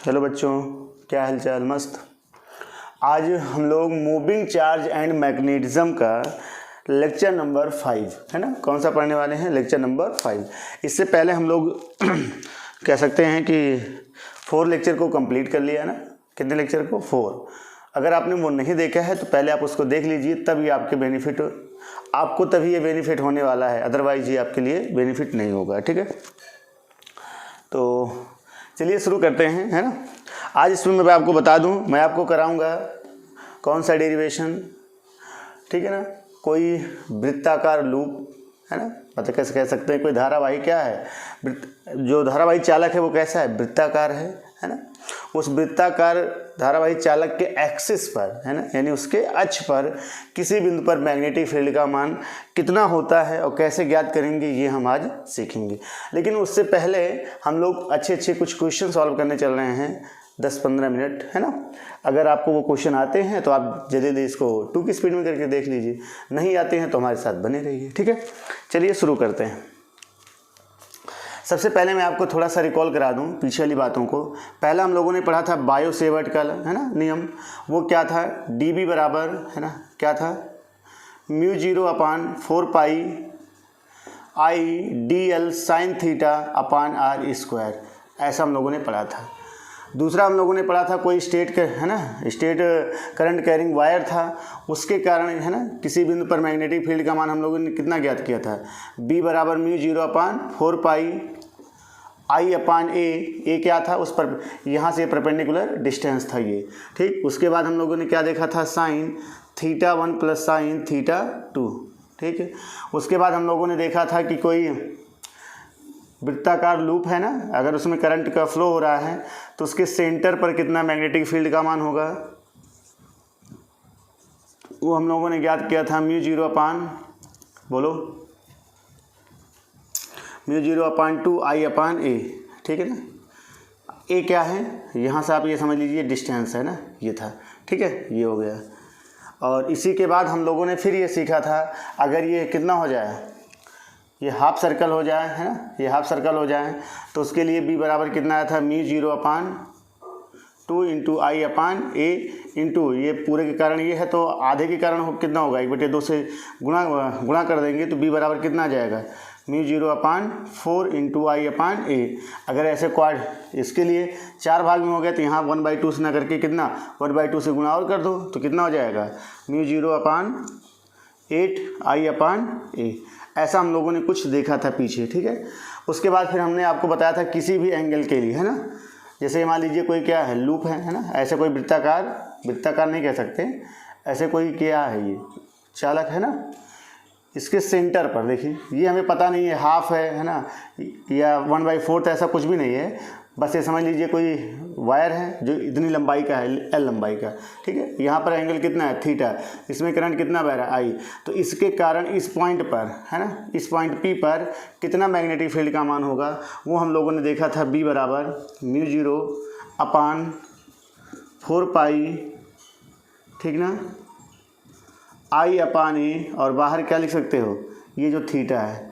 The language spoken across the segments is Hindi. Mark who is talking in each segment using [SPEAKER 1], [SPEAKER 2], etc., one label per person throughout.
[SPEAKER 1] हेलो बच्चों, क्या हालचाल? मस्त। आज हम लोग मूविंग चार्ज एंड मैग्नेटिज्म का लेक्चर नंबर 5 है ना, कौन सा पढ़ने वाले हैं? Lecture number 5। इससे पहले हम लोग कह सकते हैं कि 4 लेक्चर को कंप्लीट कर लिया है ना। कितने लेक्चर को? 4। अगर आपने वो नहीं देखा है तो पहले आप उसको देख लीजिए, तब ये आपके बेनिफिट आपको तभी ये बेनिफिट होने वाला है, अदरवाइज ये आपके लिए बेनिफिट नहीं होगा। ठीक है, तो चलिए शुरू करते हैं, है ना। आज इसमें मैं आपको बता दूं, मैं आपको कराऊंगा कौन सा डेरिवेशन, ठीक है ना। कोई वृत्ताकार लूप, है ना, मतलब कैसे कह सकते हैं कोई धारावाही क्या है, जो धारावाही चालक है वो कैसा है? वृत्ताकार है ना। उस वृत्ताकार धारावाही चालक के एक्सिस पर, है ना, यानी उसके अक्ष पर किसी बिंदु पर मैग्नेटिक फील्ड का मान कितना होता है और कैसे ज्ञात करेंगे, ये हम आज सीखेंगे। लेकिन उससे पहले हम लोग अच्छे कुछ क्वेश्चन सॉल्व करने चल रहे हैं 10-15 मिनट, है ना। अगर आपको वो क्वेश्चन आते हैं तो आप जल्दी इसको 2 की स्पीड में करके देख लीजिए, नहीं आते हैं तो हमारे साथ बने रहिए। ठीक है, चलिए शुरू करते हैं। सबसे पहले मैं आपको थोड़ा सा रिकॉल करा दूं पीछे वाली बातों को। पहला हम लोगों ने पढ़ा था बायो-सेवर्ट का, है ना, नियम। वो क्या था? dB बराबर, है ना, क्या था? μ0/4 पाई I dl sin θ/r², ऐसा हम लोगों ने पढ़ा था। दूसरा हम लोगों ने पढ़ा था कोई स्टेट का, है ना, स्टेट करंट कैरिंग वायर था, उसके कारण, है ना, किसी बिंदु पर मैग्नेटिक फील्ड का मान हम लोगों ने कितना ज्ञात किया था? B बराबर μ0/4 पाई I/A क्या था? उस पर यहाँ से परपेंडिकुलर डिस्टेंस था ये, ठीक। उसके बाद हम लोगों ने क्या देखा था? साइन θ1 प्लस साइन θ2, ठीक है। उसके बाद हम लोगों ने देखा था कि कोई वृत्ताकार लूप है ना, अगर उसमें करंट का फ्लो हो रहा है तो उसके सेंटर पर कितना मैग्नेटिक फील्ड का मान होगा, वो हम लोगों ने ज्ञात किया था बोलो μ0/2 I/A, ठीक है ना। ए क्या है? यहाँ से आप ये समझ लीजिए डिस्टेंस है ना, ये था, ठीक है, ये हो गया। और इसी के बाद हम लोगों ने फिर ये सीखा था, अगर ये कितना हो जाए, ये हाफ सर्कल हो जाए, है ना, ये हाफ सर्कल हो जाए तो उसके लिए B बराबर कितना आया था? μ0/2 इंटू I/A इंटू ये पूरे के कारण ये है तो आधे के कारण कितना होगा? 1/2 से गुणा कर देंगे तो B बराबर कितना आ जाएगा? μ0/4 इंटू I/A। अगर ऐसे क्वाड इसके लिए 4 भाग में हो गया तो यहाँ 1/2 से ना करके कितना 1/2 से गुणा और कर दो तो कितना हो जाएगा? μ0/8 I/A। ऐसा हम लोगों ने कुछ देखा था पीछे, ठीक है। उसके बाद फिर हमने आपको बताया था किसी भी एंगल के लिए, है ना, जैसे मान लीजिए कोई क्या है, लूप है ना, ऐसे कोई वृत्ताकार नहीं कह सकते, ऐसे कोई क्या है, ये चालक है ना, इसके सेंटर पर देखिए, ये हमें पता नहीं है हाफ है ना, या 1/4, ऐसा कुछ भी नहीं है। बस ये समझ लीजिए कोई वायर है जो इतनी लंबाई का है, L लंबाई का, ठीक है। यहाँ पर एंगल कितना है? थीटा। इसमें करंट कितना बह रहा है? I। तो इसके कारण इस पॉइंट पर, है ना, इस पॉइंट P पर कितना मैग्नेटिक फील्ड का मान होगा, वो हम लोगों ने देखा था B बराबर μ0/4 पाई, ठीक ना, I/A। और बाहर क्या लिख सकते हो? ये जो थीटा है,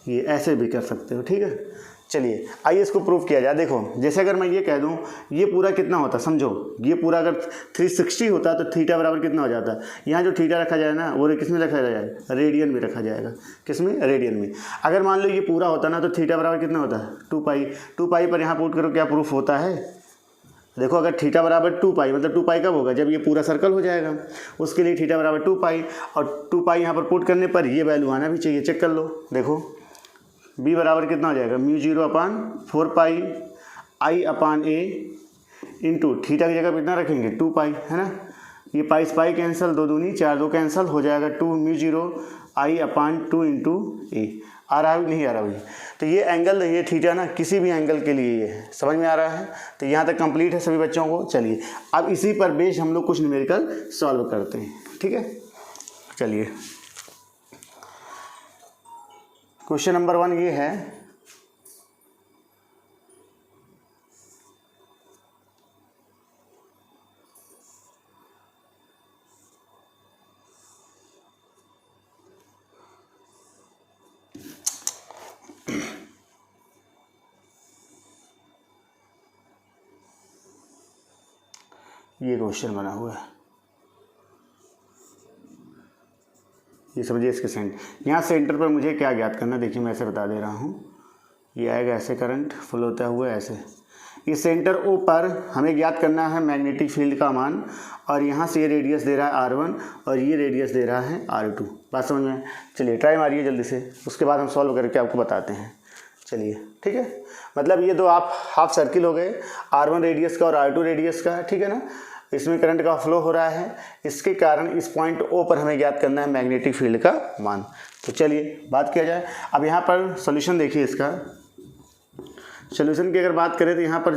[SPEAKER 1] ये ऐसे भी कर सकते हो, ठीक है। चलिए आइए इसको प्रूव किया जाए। देखो, जैसे अगर मैं ये कह दूं ये पूरा कितना होता, समझो ये पूरा अगर 360 होता तो थीटा बराबर कितना हो जाता? यहाँ जो थीटा रखा जाए ना, वो किस में रखा जाएगा? रेडियन में रखा जाएगा। किस में? रेडियन में। अगर मान लो ये पूरा होता ना तो थीटा बराबर कितना होता है? 2 पाई पर यहाँ पुट करो, क्या प्रूफ होता है? देखो, अगर थीटा बराबर 2 पाई, मतलब 2 पाई कब होगा? जब ये पूरा सर्कल हो जाएगा। उसके लिए थीटा बराबर 2 पाई, और 2 पाई यहाँ पर पुट करने पर ये वैल्यू आना भी चाहिए। चेक कर लो, देखो B बराबर कितना हो जाएगा? μ0/4 पाई I/A इंटू थीटा की जगह कितना रखेंगे? 2 पाई, है ना। ये पाई से पाई कैंसिल, 2 दूनी 4, 2 कैंसिल हो जाएगा 2 μ0I/2 इंटू A। आ रहा है नहीं आ रहा है? तो ये एंगल, ये थीटा ना, किसी भी एंगल के लिए ये है, समझ में आ रहा है? तो यहाँ तक कंप्लीट है सभी बच्चों को। चलिए अब इसी पर बेस हम लोग कुछ न्यूमेरिकल सॉल्व करते हैं, ठीक है। चलिए क्वेश्चन नंबर 1 ये है, ये क्वेश्चन बना हुआ है, ये समझिए इसके सेंटर। यहाँ सेंटर पर मुझे क्या ज्ञात करना, देखिए मैं ऐसे बता दे रहा हूँ, ये आएगा ऐसे, करंट फ्लो होता हुआ ऐसे, इस सेंटर ओ पर हमें ज्ञात करना है मैग्नेटिक फील्ड का मान, और यहाँ से ये रेडियस दे रहा है R1 और ये रेडियस दे रहा है R2। बात समझ में? चलिए ट्राई मारिए जल्दी से, उसके बाद हम सॉल्व करके आपको बताते हैं। चलिए ठीक है, मतलब ये दो आप हाफ सर्किल हो गए, R1 रेडियस का और R2 रेडियस का, ठीक है ना। इसमें करंट का फ्लो हो रहा है, इसके कारण इस पॉइंट O पर हमें ज्ञात करना है मैग्नेटिक फील्ड का मान। तो चलिए बात किया जाए। अब यहाँ पर सॉल्यूशन देखिए इसका, सॉल्यूशन की अगर बात करें तो यहाँ पर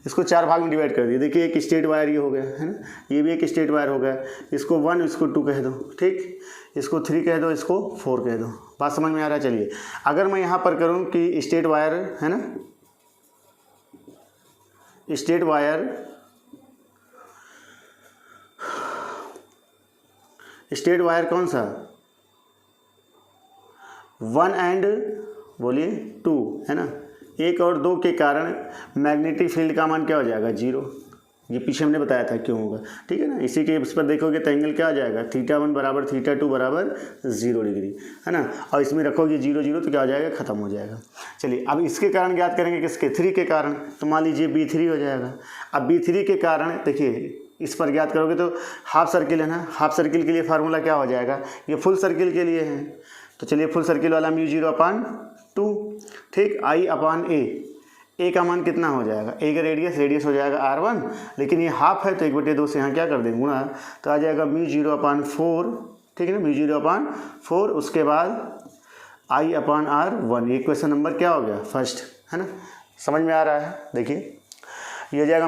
[SPEAKER 1] इसको 4 भाग में डिवाइड कर दिए। देखिए एक स्ट्रेट वायर ये हो गया है ना, ये भी एक स्ट्रेट वायर हो गया, इसको 1 इसको 2 कह दो, ठीक, इसको 3 कह दो, इसको 4 कह दो। बात समझ में आ रहा है? चलिए अगर मैं यहाँ पर करूँ कि स्ट्रेट वायर है ना, स्ट्रेट वायर, स्ट्रेट वायर कौन सा, 1 एंड बोलिए 2 है ना, 1 और 2 के कारण मैग्नेटिक फील्ड का मान क्या हो जाएगा, 0। ये पीछे हमने बताया था क्यों होगा, ठीक है ना। इसी के इस पर देखोगे तो एंगल क्या आ जाएगा, θ1 बराबर θ2 बराबर 0 डिग्री है ना, और इसमें रखोगे 0 0 तो क्या हो जाएगा, ख़त्म हो जाएगा। चलिए अब इसके कारण ज्ञात करेंगे, किसके, 3 के कारण, तो मान लीजिए B3 हो जाएगा। अब B3 के कारण देखिए इस पर ज्ञात करोगे तो हाफ सर्किल है ना, हाफ सर्किल के लिए फार्मूला क्या हो जाएगा, ये फुल सर्किल के लिए है, तो चलिए फुल सर्किल वाला μ0/2, ठीक, I/A, ए का मान कितना हो जाएगा, ए का रेडियस हो जाएगा R1, लेकिन ये हाफ है तो 1/2 से यहाँ क्या कर देंगे, गुणा, तो आ जाएगा μ0/4, ठीक है ना, μ0/4, उसके बाद I/R1। ये क्वेश्चन नंबर क्या हो गया, फर्स्ट, है ना। समझ में आ रहा है? देखिए ये हो जाएगा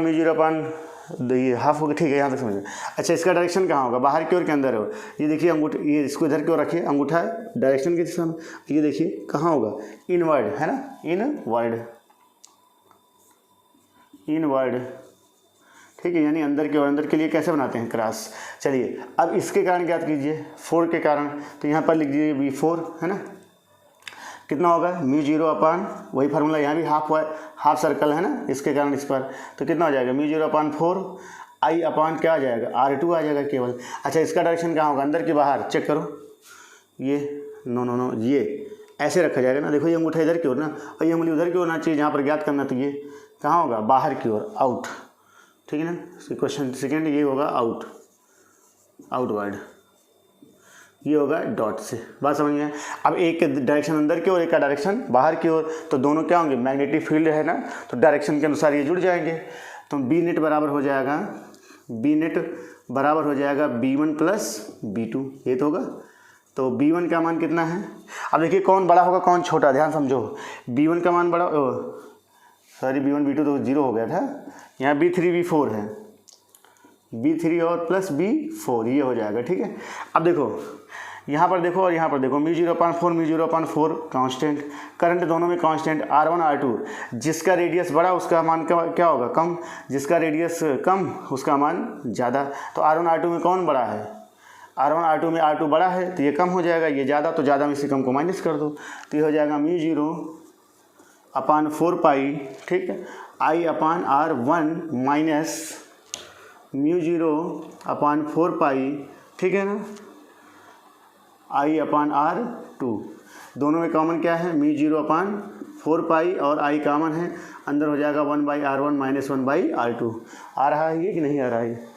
[SPEAKER 1] ये हाफ हो गया, ठीक है, यहाँ तक समझ में। अच्छा इसका डायरेक्शन कहाँ होगा, बाहर की ओर के अंदर हो। ये देखिए अंगूठा, ये इसको इधर की ओर रखिए, अंगूठा डायरेक्शन की दिशा में, ये देखिए कहाँ होगा, इनवर्ड है ना, इनवर्ड, ठीक है, यानी अंदर की ओर। अंदर के लिए कैसे बनाते हैं, क्रॉस। चलिए अब इसके कारण ज्ञात कीजिए, 4 के कारण, तो यहाँ पर लिख दीजिए V4 है ना, कितना होगा μ0/, वही फार्मूला, यहाँ भी हाफ सर्कल है ना, इसके कारण इस पर, तो कितना हो जाएगा μ0/4, I/ क्या आ जाएगा, R2 आ जाएगा केवल। अच्छा इसका डायरेक्शन कहाँ होगा, अंदर के बाहर, चेक करो, ये नो ये ऐसे रखा जाएगा ना, देखो ये अंगूठा इधर की ओर ना, और ये उंगली उधर की ओर होना चाहिए जहाँ पर ज्ञात करना, तो ये कहाँ होगा, बाहर की ओर, आउट, ठीक है ना। क्वेश्चन सेकेंड ये होगा आउटवर्ड, ये होगा डॉट से। बात समझ में? अब एक डायरेक्शन अंदर की ओर, एक का डायरेक्शन बाहर की ओर, तो दोनों क्या होंगे, मैग्नेटिक फील्ड है ना, तो डायरेक्शन के अनुसार ये जुड़ जाएंगे। तो बी नेट बराबर हो जाएगा B1 + B2, ये तो होगा। तो B1 का मान कितना है, अब देखिए कौन बड़ा होगा कौन छोटा, ध्यान समझो। B1 का मान बड़ा, B1 B2 तो 0 हो गया था, यहाँ B3 B4 है, B3 और प्लस B4 ये हो जाएगा, ठीक है। अब देखो यहाँ पर देखो और यहाँ पर देखो, μ0/4 कांस्टेंट, करंट दोनों में कांस्टेंट, R1 R2, जिसका रेडियस बड़ा उसका मान क्या होगा, कम, जिसका रेडियस कम उसका मान ज़्यादा। तो R1 R2 में कौन बड़ा है, R1 R2 में R2 बड़ा है तो ये कम हो जाएगा, ये ज़्यादा, तो ज़्यादा में से कम को माइनस कर दो, तो ये हो जाएगा μ0/4π, ठीक है, I/R1 माइनस μ0/4π, ठीक है ना, I/R2। दोनों में कॉमन क्या है, μ0/4π और I कॉमन है, अंदर हो जाएगा 1/R1 माइनस 1/R2। आ रहा है ये कि नहीं आ रहा है?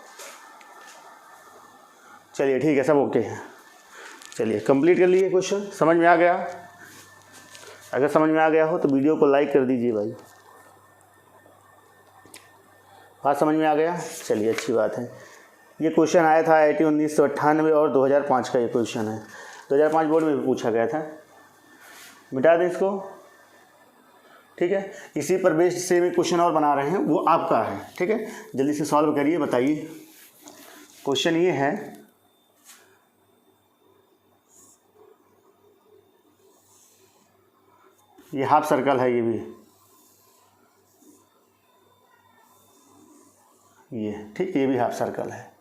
[SPEAKER 1] चलिए ठीक है, सब ओके है। चलिए कंप्लीट कर लिए क्वेश्चन, समझ में आ गया? अगर समझ में आ गया हो तो वीडियो को लाइक कर दीजिए भाई। बात समझ में आ गया? चलिए अच्छी बात है। ये क्वेश्चन आया था IIT 1998 और 2005 का ये क्वेश्चन है, 2005 बोर्ड में भी पूछा गया था। मिटा दें इसको, ठीक है। इसी पर बेस्ड से भी क्वेश्चन और बना रहे हैं, वो आपका है, ठीक है। जल्दी से सॉल्व करिए, बताइए। क्वेश्चन ये है, ये हाफ सर्कल है, ये भी ये, ठीक, ये भी हाफ सर्कल है।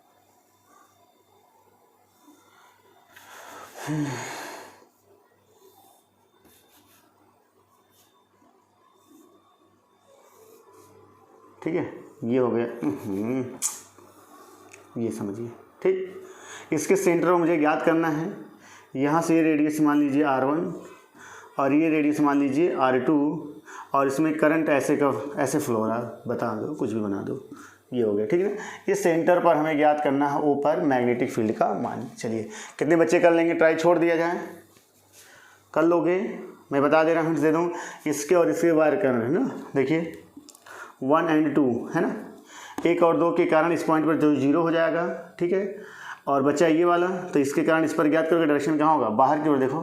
[SPEAKER 1] ठीक है, ये हो गया। ये समझिए, ठीक। इसके सेंटर को मुझे ज्ञात करना है। यहाँ से ये रेडियस मान लीजिए R1 और ये रेडियस मान लीजिए R2 और इसमें करंट ऐसे का ऐसे फ्लो हो रहा है, बता दो, कुछ भी बना दो, ये हो गया, ठीक है ना। ये सेंटर पर हमें ज्ञात करना है O पर मैग्नेटिक फील्ड का मान। चलिए कितने बच्चे कर लेंगे, ट्राई छोड़ दिया जाए, कर लोगे? मैं बता दे रहा हूँ, दे दूँ। इसके और इसके वायर करंट है ना, देखिए 1 और 2 है ना, 1 और 2 के कारण इस पॉइंट पर जो 0 हो जाएगा, ठीक है। और बचा ये वाला, तो इसके कारण इस पर ज्ञात करोगे डायरेक्शन कहाँ होगा, बाहर की ओर। देखो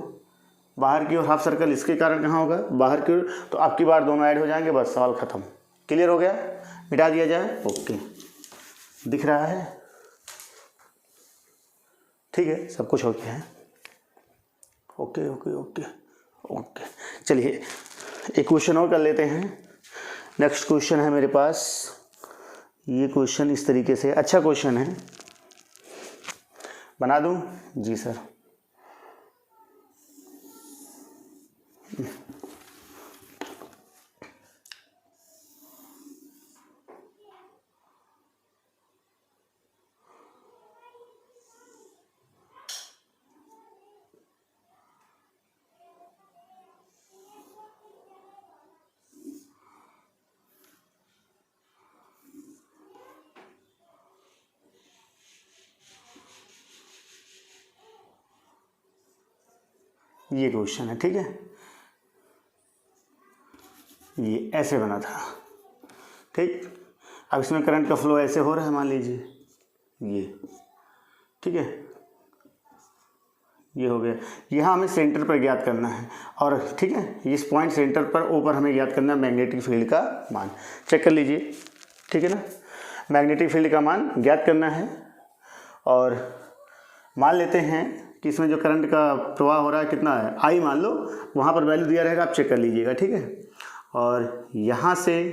[SPEAKER 1] बाहर की ओर हाफ सर्कल, इसके कारण कहाँ होगा, बाहर की ओर। तो अब की बार दोनों ऐड हो जाएंगे, बस सवाल खत्म। क्लियर हो गया, मिटा दिया जाए। ओके, दिख रहा है, ठीक है, सब कुछ हो गया है। ओके ओके ओके ओके, चलिए एक क्वेश्चन और कर लेते हैं। नेक्स्ट क्वेश्चन है मेरे पास, ये क्वेश्चन इस तरीके से, अच्छा क्वेश्चन है, बना दूं? जी सर। ये क्वेश्चन है, ठीक है, ये ऐसे बना था, ठीक। अब इसमें करंट का फ्लो ऐसे हो रहा है, मान लीजिए ये, ठीक है, ये हो गया। यहाँ हमें सेंटर पर ज्ञात करना है, और ठीक है, इस पॉइंट सेंटर पर O पर हमें ज्ञात करना है मैग्नेटिक फील्ड का मान। चेक कर लीजिए, ठीक है ना, मैग्नेटिक फील्ड का मान ज्ञात करना है। और मान लेते हैं कि इसमें जो करंट का प्रवाह हो रहा है कितना है, I मान लो, वहाँ पर वैल्यू दिया रहेगा, आप चेक कर लीजिएगा, ठीक है। और यहाँ से,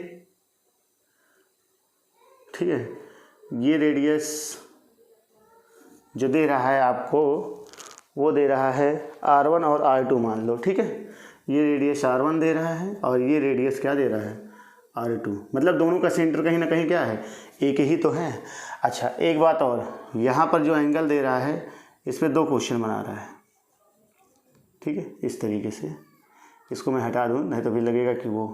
[SPEAKER 1] ठीक है, ये रेडियस जो दे रहा है आपको, वो दे रहा है R1 और R2 मान लो, ठीक है। ये रेडियस R1 दे रहा है और ये रेडियस क्या दे रहा है, R2। मतलब दोनों का सेंटर कहीं ना कहीं क्या है, एक ही तो है। अच्छा एक बात और, यहाँ पर जो एंगल दे रहा है इस पर 2 क्वेश्चन बना रहा है, ठीक है, इस तरीके से। इसको मैं हटा दूँ, नहीं तो भी लगेगा कि वो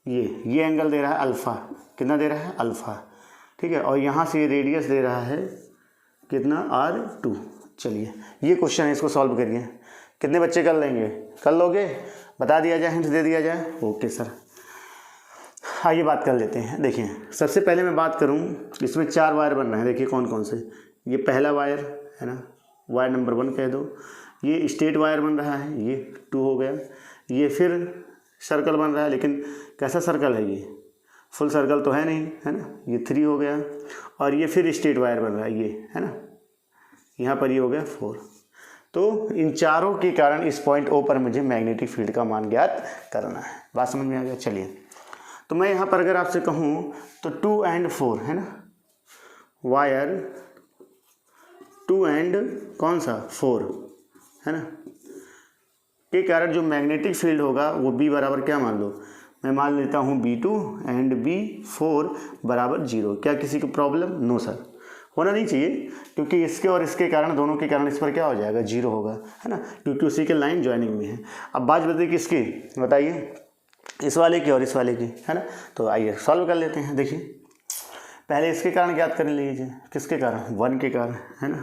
[SPEAKER 1] ये एंगल दे रहा है अल्फ़ा, कितना दे रहा है, अल्फ़ा, ठीक है। और यहाँ से ये रेडियस दे रहा है कितना, R2। चलिए ये क्वेश्चन है, इसको सॉल्व करिए। कितने बच्चे कर लेंगे, कर लोगे? बता दिया जाए, हिंट दे दिया जाए। ओके सर, आइए बात कर लेते हैं। देखिए सबसे पहले मैं बात करूं, इसमें 4 वायर बन रहे हैं, देखिए कौन कौन से। ये पहला वायर है ना, वायर नंबर 1 कह दो। ये स्ट्रेट वायर बन रहा है, ये 2 हो गया। ये फिर सर्कल बन रहा है, लेकिन कैसा सर्कल है, ये फुल सर्कल तो है नहीं, है ना, ये 3 हो गया। और ये फिर स्ट्रेट वायर बन रहा है, ये है ना, यहाँ पर ये हो गया 4। तो इन चारों के कारण इस पॉइंट O पर मुझे मैग्नेटिक फील्ड का मान ज्ञात करना है। बात समझ में आ गया? चलिए तो मैं यहाँ पर अगर आपसे कहूँ तो 2 और 4 है ना, वायर 2 और कौन सा 4 है ना, के कारण जो मैग्नेटिक फील्ड होगा वो B बराबर क्या मान लो, मैं मान लेता हूँ B2 और B4 बराबर 0। क्या किसी को प्रॉब्लम? नो सर, होना नहीं चाहिए, क्योंकि इसके और इसके कारण, दोनों के कारण इस पर क्या हो जाएगा, 0 होगा, है ना, क्योंकि उसी के लाइन ज्वाइनिंग में है। अब बात बताइए किसकी, बताइए, इस वाले की और इस वाले की, है ना। तो आइए सॉल्व कर लेते हैं। देखिए पहले इसके कारण ज्ञात कर लीजिए, किसके कारण, 1 के कारण, है ना।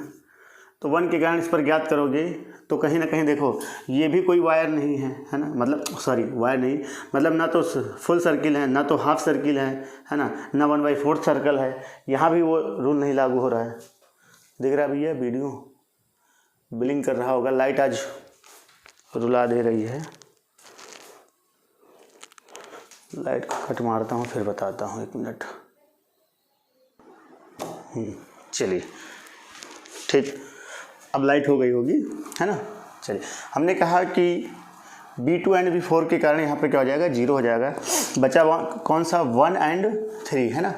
[SPEAKER 1] तो 1 के कारण इस पर ज्ञात करोगे तो कहीं ना कहीं देखो ये भी कोई वायर नहीं है ना, मतलब सॉरी वायर नहीं, मतलब ना तो फुल सर्किल है, ना तो हाफ सर्किल है ना, ना 1/4 सर्कल है। यहाँ भी वो रूल नहीं लागू हो रहा है। दिख रहा है भैया, वीडियो ब्लिंक कर रहा होगा, लाइट आज रुला दे रही है। लाइट को कट मारता हूँ फिर बताता हूँ, 1 मिनट। चलिए ठीक, अब लाइट हो गई होगी, है ना। चलिए हमने कहा कि B2 और B4 के कारण यहाँ पे क्या हो जाएगा, 0 हो जाएगा। बचा कौन सा, 1 और 3, है ना।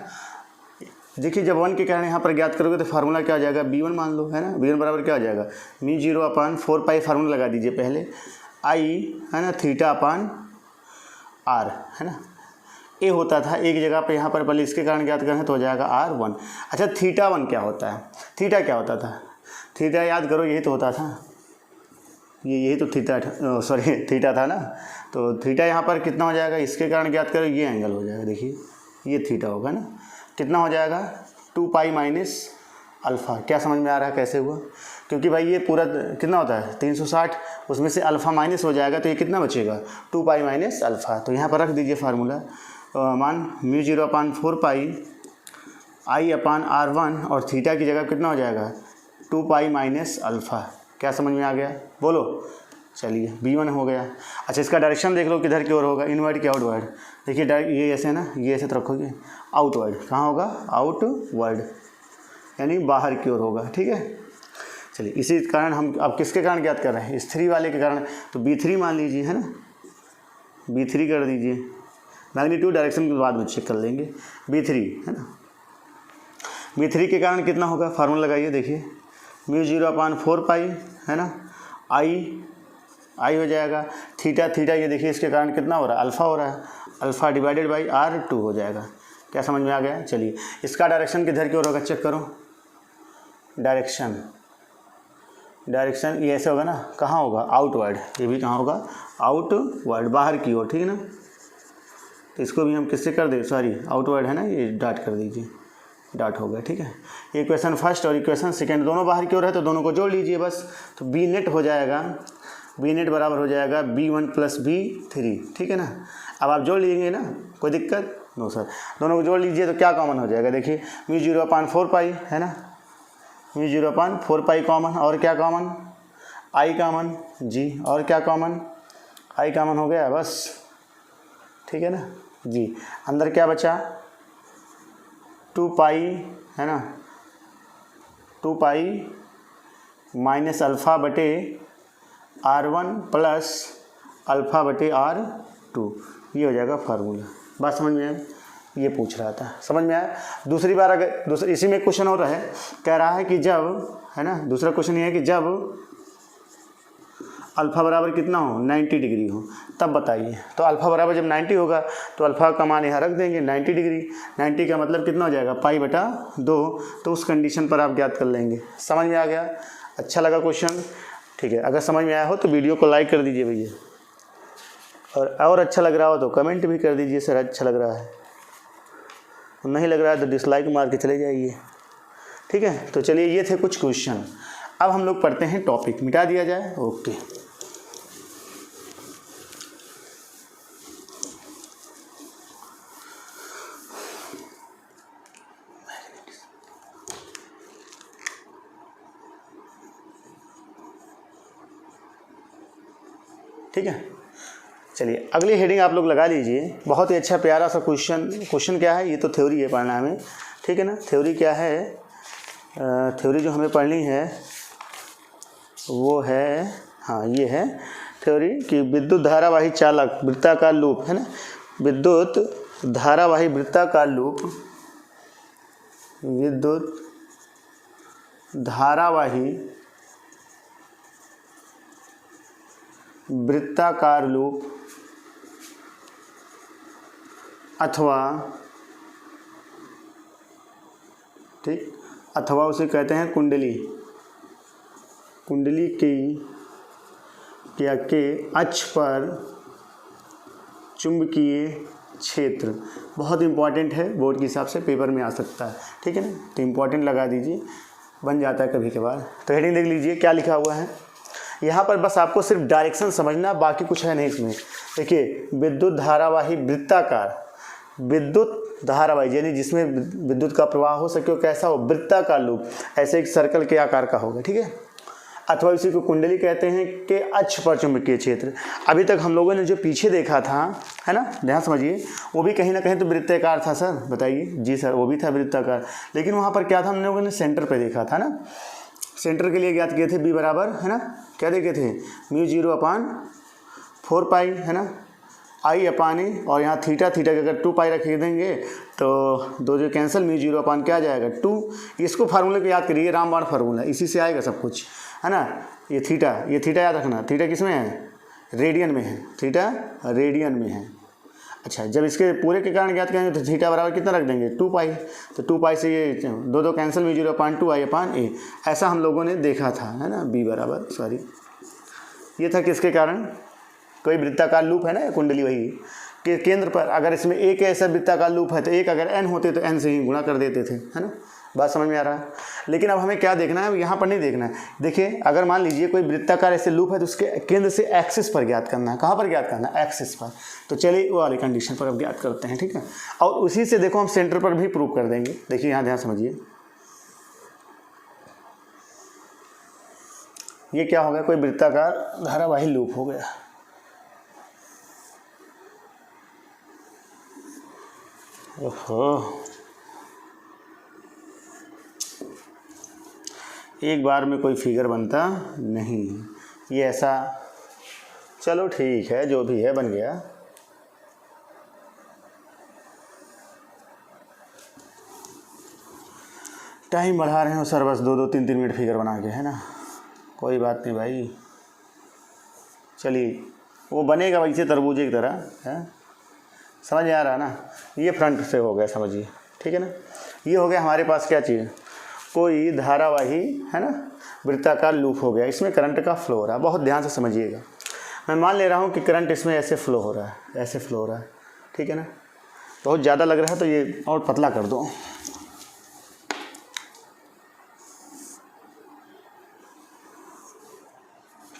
[SPEAKER 1] देखिए जब 1 के कारण यहाँ पर ज्ञात करोगे तो फार्मूला क्या हो जाएगा, B1 मान लो, है ना। B1 बराबर क्या हो जाएगा, μ0/4 फार्मूला लगा दीजिए पहले, I है ना, θ/r है ना, ए होता था एक जगह पे, यहाँ पर पहले इसके कारण ज्ञात करें तो हो जाएगा R1। अच्छा थीटा 1 क्या होता है, थीटा क्या होता था, थीटा याद करो यही तो होता था, यही तो थीटा सॉरी थीटा था ना। तो थीटा यहाँ पर कितना हो जाएगा, इसके कारण ज्ञात करो ये एंगल हो जाएगा, देखिए ये थीटा होगा ना, कितना हो जाएगा 2 पाई माइनस अल्फ़ा। क्या समझ में आ रहा है कैसे हुआ, क्योंकि भाई ये पूरा कितना होता है 360, उसमें से अल्फ़ा माइनस हो जाएगा तो ये कितना बचेगा 2 पाई माइनस अल्फ़ा। तो यहाँ पर रख दीजिए फार्मूला, मान μ0/4 पाई I/R1 और थीटा की जगह कितना हो जाएगा 2 पाई माइनस अल्फ़ा। क्या समझ में आ गया बोलो, चलिए B1 हो गया। अच्छा इसका डायरेक्शन देख लो किधर की ओर होगा, इनवर्ड की आउटवर्ड। देखिए ये ऐसे है ना, ये ऐसे तो रखोगे आउटवर्ड, कहाँ होगा आउटवर्ड, यानी बाहर की ओर होगा, ठीक है। चलिए इसी कारण हम अब किसके कारण ज्ञात कर रहे हैं, इस 3 वाले के कारण, तो B3 मान लीजिए है ना, B3 कर दीजिए, मैग्नीट्यूड डायरेक्शन के बाद में चेक कर लेंगे। B3 है ना, B3 के कारण कितना होगा, फार्मूला लगाइए, देखिए μ0/4 पाई है ना, आई हो जाएगा, थीटा ये देखिए इसके कारण कितना हो रहा है अल्फ़ा हो रहा है, अल्फ़ा डिवाइडेड बाई R2 हो जाएगा। क्या समझ में आ गया, चलिए इसका डायरेक्शन किधर की ओर होगा चेक करो, डायरेक्शन ये ऐसे होगा ना, कहाँ होगा आउटवर्ड, ये भी कहाँ होगा आउटवर्ड, बाहर की ओर, ठीक है ना। तो इसको भी हम किससे कर दे, सॉरी आउटवर्ड है ना, ये डॉट कर दीजिए, डॉट हो गया, ठीक है। इक्वेशन फर्स्ट और इक्वेशन सेकेंड दोनों बाहर की ओर है तो दोनों को जोड़ लीजिए बस, तो बी नेट हो जाएगा, बी नेट बराबर हो जाएगा B1 + B3, ठीक है ना। अब आप जोड़ लीजिए ना, कोई दिक्कत नो सर, दोनों को जोड़ लीजिए तो क्या कॉमन हो जाएगा, देखिए μ0/4 पाई है ना, μ0/4 पाई कॉमन, और क्या कॉमन आई कॉमन जी, और क्या कॉमन आई कॉमन हो गया बस, ठीक है ना जी। अंदर क्या बचा 2 पाई है ना, 2 पाई माइनस अल्फ़ा बटे R1 प्लस अल्फ़ा बटे R2, ये हो जाएगा फार्मूला। बात समझ में आया, ये पूछ रहा था, समझ में आया। दूसरी बार अगर इसी में क्वेश्चन और है, कह रहा है कि जब है ना, दूसरा क्वेश्चन ये है कि जब अल्फ़ा बराबर कितना हो 90 डिग्री हो तब बताइए। तो अल्फ़ा बराबर जब 90 होगा तो अल्फ़ा का मान यहाँ रख देंगे 90 डिग्री, 90 का मतलब कितना हो जाएगा π/2, तो उस कंडीशन पर आप ज्ञात कर लेंगे। समझ में आ गया, अच्छा लगा क्वेश्चन, ठीक है। अगर समझ में आया हो तो वीडियो को लाइक कर दीजिए भैया, और अच्छा लग रहा हो तो कमेंट भी कर दीजिए सर अच्छा लग रहा है, नहीं लग रहा है तो डिसलाइक मार के चले जाइए, ठीक है। तो चलिए ये थे कुछ क्वेश्चन, अब हम लोग पढ़ते हैं टॉपिक, मिटा दिया जाए, ओके। ठीक है, चलिए अगली हेडिंग आप लोग लगा लीजिए, बहुत ही अच्छा प्यारा सा क्वेश्चन क्या है, ये तो थ्योरी है पढ़ना हमें, ठीक है ना। थ्योरी क्या है, थ्योरी जो हमें पढ़नी है वो है, हाँ ये है थ्योरी कि विद्युत धारावाही चालक वृत्ताकार लूप है ना, विद्युत धारावाही वृत्ताकार लूप, विद्युत धारावाही वृत्ताकार लूप अथवा, ठीक, अथवा उसे कहते हैं कुंडली, कुंडली की या के अक्ष पर चुंबकीय क्षेत्र, बहुत इंपॉर्टेंट है, बोर्ड के हिसाब से पेपर में आ सकता है, ठीक है ना। तो इम्पॉर्टेंट लगा दीजिए, बन जाता है कभी कभार। तो हेडिंग देख लीजिए क्या लिखा हुआ है यहाँ पर, बस आपको सिर्फ डायरेक्शन समझना, बाकी कुछ है नहीं इसमें। देखिए विद्युत धारावाही वृत्ताकार, विद्युत धारावाही यानी जिसमें विद्युत का प्रवाह हो सके, कैसा हो वृत्ताकार लूप, ऐसे एक सर्कल के आकार का होगा, ठीक है। अथवा इसी को कुंडली कहते हैं कि अक्ष पर चुंबकीय क्षेत्र। अभी तक हम लोगों ने जो पीछे देखा था है ना, ध्यान समझिए, वो भी कहीं ना कहीं तो वृत्ताकार था सर, बताइए जी सर, वो भी था वृत्ताकार, लेकिन वहाँ पर क्या था, हम लोगों ने सेंटर पे देखा था ना, सेंटर के लिए ज्ञात किए थे बी बराबर है ना, क्या देखे थे μ0/4 पाई है ना, I/A, और यहाँ थीटा के अगर 2 पाई रख देंगे तो दो जो कैंसिल, μ0/ क्या आ जाएगा 2। इसको फार्मूले को याद करिए, रामबाण फार्मूला, इसी से आएगा सब कुछ है ना। ये थीटा याद रखना, थीटा किस में है, रेडियन में है, थीटा रेडियन में है। अच्छा, जब इसके पूरे के कारण ज्ञात करेंगे तो थीटा बराबर कितना रख देंगे 2 पाई, तो 2 पाई से ये दो दो कैंसिल में 0.2i/a, ऐसा हम लोगों ने देखा था, है ना। बी बराबर सॉरी ये था किसके कारण, कोई वृत्ताकार लूप है ना कुंडली वही कि केंद्र पर अगर इसमें एक ऐसा वृत्ताकार लूप है तो एक अगर n होते तो n से ही गुणा कर देते थे, है ना। बात समझ में आ रहा है। लेकिन अब हमें क्या देखना है, यहाँ पर नहीं देखना है। देखिए अगर मान लीजिए कोई वृत्ताकार ऐसे लूप है तो उसके केंद्र से एक्सिस पर ज्ञात करना है। कहाँ पर ज्ञात करना है, एक्सिस पर। तो चलिए वो वाली कंडीशन पर अब ज्ञात करते हैं, ठीक है। और उसी से देखो हम सेंटर पर भी प्रूव कर देंगे। देखिए यहाँ ध्यान समझिए, ये क्या हो गया, कोई वृत्ताकार धारावाही लूप हो गया। ओहो, एक बार में कोई फिगर बनता नहीं, ये ऐसा, चलो ठीक है जो भी है बन गया। टाइम बढ़ा रहे हो सर बस 2-2 3-3 मिनट फिगर बना के, है ना। कोई बात नहीं भाई, चलिए वो बनेगा वैसे तरबूजे की तरह, है। समझ आ रहा है ना। ये फ्रंट से हो गया, समझिए, ठीक है ना। ये हो गया हमारे पास क्या चीज़, कोई धारावाही, है ना, वृत्ताकार लूप हो गया। इसमें करंट का फ्लो हो रहा है, बहुत ध्यान से समझिएगा। मैं मान ले रहा हूँ कि करंट इसमें ऐसे फ्लो हो रहा है, ऐसे फ्लो हो रहा है, ठीक है ना। बहुत ज़्यादा लग रहा है तो ये और पतला कर दो,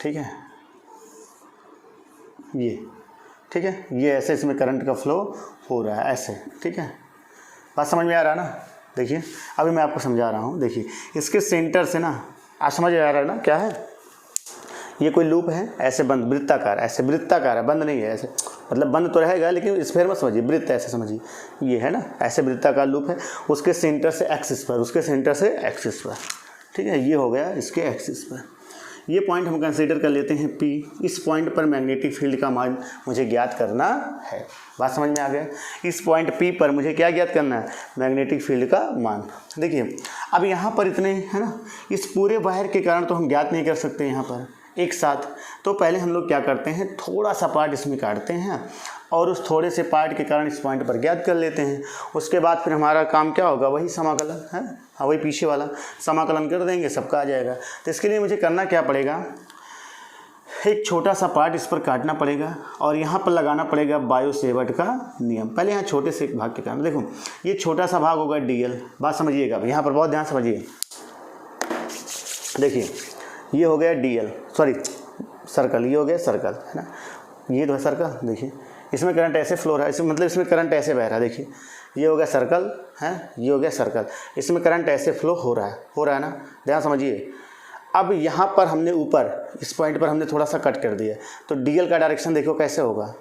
[SPEAKER 1] ठीक है। ये ठीक है, ये ऐसे इसमें करंट का फ्लो हो रहा है ऐसे, ठीक है। बात समझ में आ रहा है ना। देखिए अभी मैं आपको समझा रहा हूँ। देखिए इसके सेंटर से ना, आज समझ आ रहा है ना क्या है, ये कोई लूप है ऐसे बंद, वृत्ताकार, ऐसे वृत्ताकार है, बंद नहीं है ऐसे, मतलब बंद तो रहेगा लेकिन स्फीयर मत समझिए, वृत्त ऐसे समझिए, ये है ना, ऐसे वृत्ताकार लूप है। उसके सेंटर से एक्सिस पर, उसके सेंटर से एक्सिस पर, ठीक है। ये हो गया इसके एक्सिस पर। ये पॉइंट हम कंसीडर कर लेते हैं P। इस पॉइंट पर मैग्नेटिक फील्ड का मान मुझे ज्ञात करना है। बात समझ में आ गया। इस पॉइंट P पर मुझे क्या ज्ञात करना है, मैग्नेटिक फील्ड का मान। देखिए अब यहाँ पर इतने, है ना, इस पूरे वायर के कारण तो हम ज्ञात नहीं कर सकते यहाँ पर एक साथ। तो पहले हम लोग क्या करते हैं, थोड़ा सा पार्ट इसमें काटते हैं और उस थोड़े से पार्ट के कारण इस पॉइंट पर ज्ञात कर लेते हैं। उसके बाद फिर हमारा काम क्या होगा, वही समाकलन है, हाँ वही पीछे वाला समाकलन कर देंगे, सबका आ जाएगा। तो इसके लिए मुझे करना क्या पड़ेगा, एक छोटा सा पार्ट इस पर काटना पड़ेगा और यहाँ पर लगाना पड़ेगा बायो-सेवर्ट का नियम। पहले यहाँ छोटे से भाग के कारण, देखो ये छोटा सा भाग होगा DL। बात समझिएगा, यहाँ पर बहुत ध्यान समझिए। देखिए ये हो गया DL, सॉरी सर्कल, ये हो गया सर्कल, है ना, ये तो है सर्कल। देखिए इसमें करंट ऐसे फ्लो रहा है, इसमें मतलब इसमें करंट ऐसे बह रहा है। देखिए ये हो गया सर्कल, है, ये हो गया सर्कल, इसमें करंट ऐसे फ्लो हो रहा है ना, ध्यान समझिए। अब यहाँ पर हमने ऊपर इस पॉइंट पर हमने थोड़ा सा कट कर दिया, तो DL का डायरेक्शन देखो कैसे होगा।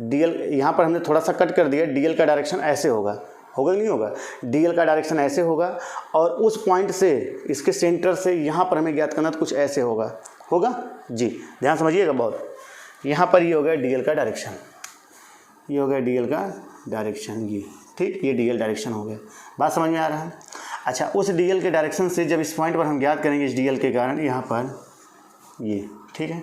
[SPEAKER 1] DL यहाँ पर हमने थोड़ा सा कट कर दिया, DL का डायरेक्शन ऐसे होगा, होगा कि नहीं होगा, DL का डायरेक्शन ऐसे होगा। और उस पॉइंट से, इसके सेंटर से यहाँ पर हमें ज्ञात करना तो कुछ ऐसे होगा, होगा जी, ध्यान समझिएगा बहुत। यहाँ पर ये हो गया DL का डायरेक्शन, ये हो गया DL का डायरेक्शन, ये ठीक, ये DL डायरेक्शन हो गया। बात समझ में आ रहा है। अच्छा, उस DL के डायरेक्शन से जब इस पॉइंट पर हम ज्ञात करेंगे, इस DL के कारण यहाँ पर ये, ठीक है,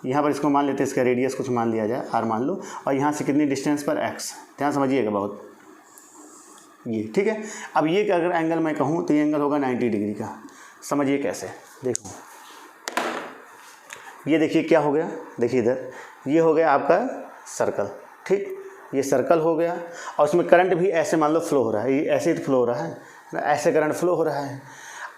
[SPEAKER 1] यहाँ पर इसको मान लेते हैं, इसका रेडियस कुछ मान लिया जाए, R मान लो, और यहाँ से कितनी डिस्टेंस पर X, ध्यान समझिएगा बहुत, ये ठीक है। अब ये अगर एंगल मैं कहूँ तो ये एंगल होगा 90 डिग्री का। समझिए कैसे, देखो ये देखिए क्या हो गया, देखिए इधर ये हो गया आपका सर्कल, ठीक, ये सर्कल हो गया और उसमें करंट भी ऐसे मान लो फ्लो हो रहा है, ये ऐसे ही फ्लो हो रहा है ना, ऐसे करंट फ्लो हो रहा है।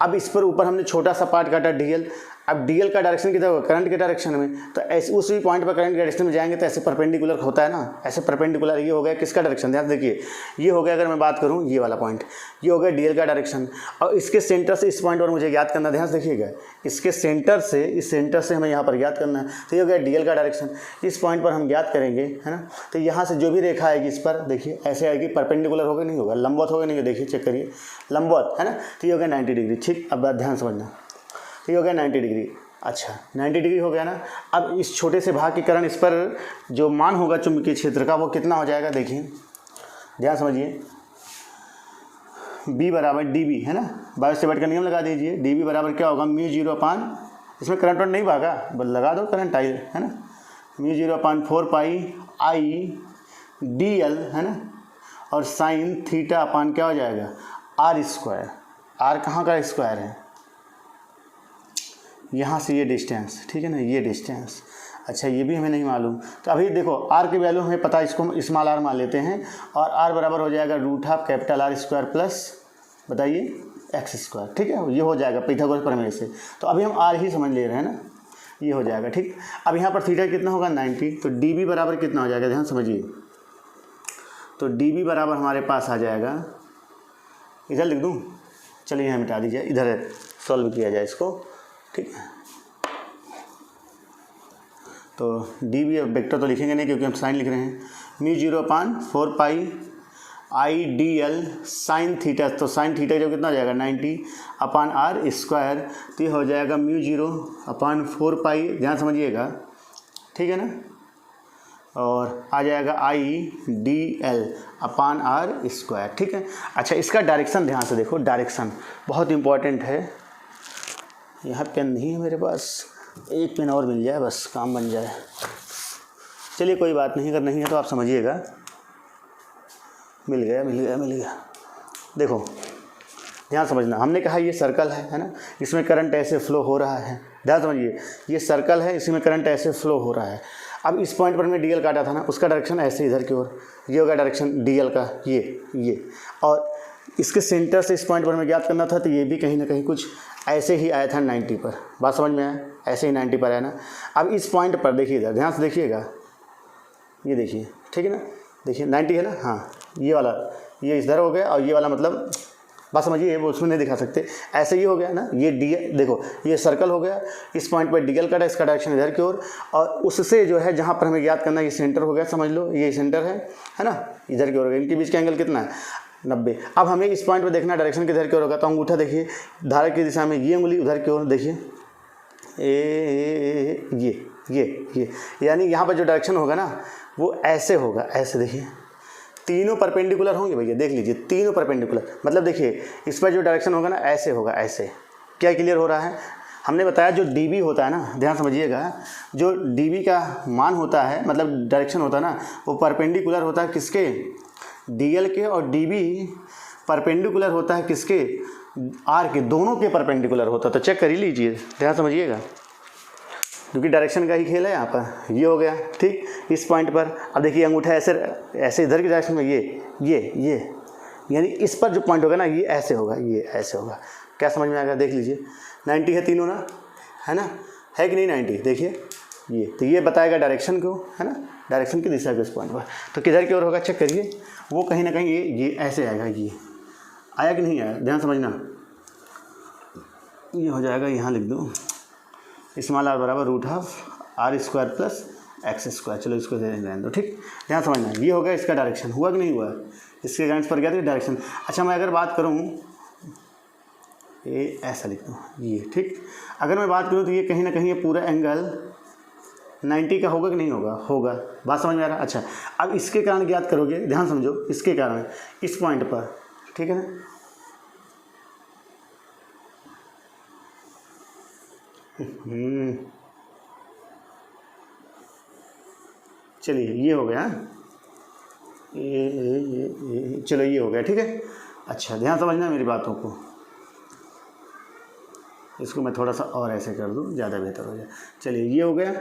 [SPEAKER 1] अब इस पर ऊपर हमने छोटा सा पार्ट काटा DL। अब DL का डायरेक्शन किधर होगा, करंट के डायरेक्शन में, तो ऐसे उसी पॉइंट पर करंट के डायरेक्शन में जाएंगे तो ऐसे परपेंडिकुलर होता है ना, ऐसे परपेंडिकुलर। ये हो गया किसका डायरेक्शन, ध्यान देखिए, ये हो गया, अगर मैं बात करूँ ये वाला पॉइंट, ये हो गया DL का डायरेक्शन। और इसके सेंटर से इस पॉइंट पर मुझे ज्ञात करना, ध्यान से देखिएगा, इसके सेंटर से, इस सेंटर से हमें यहाँ पर ज्ञात करना है। तो ये हो गया DL का डायरेक्शन। इस पॉइंट पर हम ज्ञात करेंगे, है ना, तो यहाँ से जो भी रेखा आएगी इस पर, देखिए ऐसे आएगी, परपेंडिकुलर होगा नहीं होगा, लंबवत होगा नहीं होगा, देखिए चेक करिए, लंबवत, है ना। तो ये हो गया 90 डिग्री, ठीक। अब बात ध्यान समझना, तो ये हो गया 90 डिग्री। अच्छा 90 डिग्री हो गया ना। अब इस छोटे से भाग के कारण इस पर जो मान होगा चुंबकीय क्षेत्र का वो कितना हो जाएगा, देखिए ध्यान समझिए, B बराबर dB, है ना, बायो-सेवर्ट का नियम लगा दीजिए। dB बराबर क्या होगा, μ0 अपान, इसमें करंट नहीं भागा, बस लगा दो करंट आई, है ना, म्यू 0/4πi/dl है ना, और साइन थीटा अपान क्या हो जाएगा आर स्क्वायर। आर कहाँ का स्क्वायर है, यहाँ से ये डिस्टेंस, ठीक है ना, ये डिस्टेंस। अच्छा ये भी हमें नहीं मालूम, तो अभी देखो आर की वैल्यू हमें पता है, इसको स्मॉल आर मान लेते हैं, और आर बराबर हो जाएगा √12 कैपिटल आर स्क्वायर प्लस बताइए एक्स स्क्वायर, ठीक है, ये हो जाएगा पाइथागोरस प्रमेय से। तो अभी हम आर ही समझ ले रहे हैं ना, ये हो जाएगा ठीक। अब यहाँ पर थीटा कितना होगा 90, तो डी बी बराबर कितना हो जाएगा, ध्यान समझिए, तो डी बी बराबर हमारे पास आ जाएगा, इधर लिख दूँ, चलिए यहाँ मिटा दीजिए, इधर सॉल्व किया जाए इसको, ठीक है। तो डी बी वेक्टर तो लिखेंगे नहीं क्योंकि हम साइन लिख रहे हैं, म्यू 0/4πi/dl साइन थीटा, तो साइन थीटा जो कितना हो जाएगा 90/r स्क्वायर, तो ये हो जाएगा म्यू 0/4π, ध्यान समझिएगा, ठीक है ना, और आ जाएगा IDL/r स्क्वायर, ठीक है। अच्छा इसका डायरेक्शन ध्यान से देखो, डायरेक्शन बहुत इंपॉर्टेंट है। यहाँ पेन नहीं है मेरे पास, एक पेन और मिल जाए बस काम बन जाए। चलिए कोई बात नहीं, अगर नहीं है तो आप समझिएगा, मिल गया। देखो ध्यान समझना, हमने कहा ये सर्कल है ना, इसमें करंट ऐसे फ्लो हो रहा है, ध्यान समझिए, ये सर्कल है, इसमें करंट ऐसे फ्लो हो रहा है। अब इस पॉइंट पर मैं डीएल काटा था ना, उसका डायरेक्शन ऐसे इधर की ओर, ये होगा डायरेक्शन डीएल का, ये और इसके सेंटर से इस पॉइंट पर मैं ज्ञात करना था, तो ये भी कहीं ना कहीं कुछ ऐसे ही आया था 90 पर, बात समझ में आया, ऐसे ही 90 पर आया ना। अब इस पॉइंट पर देखिए, इधर ध्यान से देखिएगा, ये देखिए, ठीक है ना, देखिए 90 है ना, हाँ ये वाला, ये इधर हो गया, और ये वाला मतलब बात समझिए, वो उसमें नहीं दिखा सकते, ऐसे ही हो गया ना, ये डी, देखो ये सर्कल हो गया, इस पॉइंट पर डीएल कटा, इसका डायरेक्शन इधर की ओर, और उससे जो है जहाँ पर हमें याद करना, ये सेंटर हो गया, समझ लो ये सेंटर है ना, इधर की ओर हो गया, इनके बीच का एंगल कितना है 90। अब हमें इस पॉइंट पर देखना डायरेक्शन किधर की ओर होगा, तो अंगूठा देखिए धारा की दिशा में, ये उंगली उधर की ओर देखिए, ये यानी यहाँ पर जो डायरेक्शन होगा ना वो ऐसे होगा, ऐसे देखिए, तीनों परपेंडिकुलर होंगे भैया, देख लीजिए तीनों परपेंडिकुलर, मतलब देखिए इस पर जो डायरेक्शन होगा ना ऐसे होगा, ऐसे। क्या क्लियर हो रहा है? हमने बताया जो dB होता है ना, ध्यान समझिएगा, जो dB का मान होता है, मतलब डायरेक्शन होता है ना, वो परपेंडिकुलर होता है किसके, DL के, और dB परपेंडिकुलर होता है किसके, R के, दोनों के परपेंडिकुलर होता है। तो चेक कर ही लीजिए, ध्यान समझिएगा, क्योंकि डायरेक्शन का ही खेल है यहाँ पर। ये हो गया ठीक, इस पॉइंट पर। अब देखिए अंगूठा ऐसे ऐसे इधर की डायरेक्शन में, ये यानी इस पर जो पॉइंट होगा ना ये ऐसे होगा, ये ऐसे होगा। क्या समझ में आएगा? देख लीजिए 90 है तीनों ना, है ना, है कि नहीं 90? देखिए ये, तो ये बताएगा डायरेक्शन को, है ना, डायरेक्शन की दिशा को इस पॉइंट पर। तो किधर की ओर होगा चेक करिए, वो कहीं ना कहीं ये ऐसे आएगा। ये आया कि नहीं आया, ध्यान समझना। ये हो जाएगा, यहाँ लिख दो स्मॉल r बराबर √12 r² प्लस x²। चलो इसको रहने दो, ठीक, ध्यान समझना। ये होगा इसका डायरेक्शन, हुआ कि नहीं हुआ, इसके गाइड्स पर गया था डायरेक्शन। अच्छा मैं अगर बात करूँ, ये ऐसा लिख दूँ, ये ठीक। अगर मैं बात करूँ तो ये कहीं ना कहीं ये पूरा एंगल 90 का होगा कि नहीं होगा, होगा। बात समझ में आ रहा है? अच्छा अब इसके कारण ज्ञात करोगे, ध्यान समझो, इसके कारण इस पॉइंट पर, ठीक है ना, चलिए ये हो गया, ये चलो ये हो गया, ठीक है। अच्छा ध्यान समझना मेरी बातों को, इसको मैं थोड़ा सा और ऐसे कर दूँ, ज़्यादा बेहतर हो जाए। चलिए ये हो गया,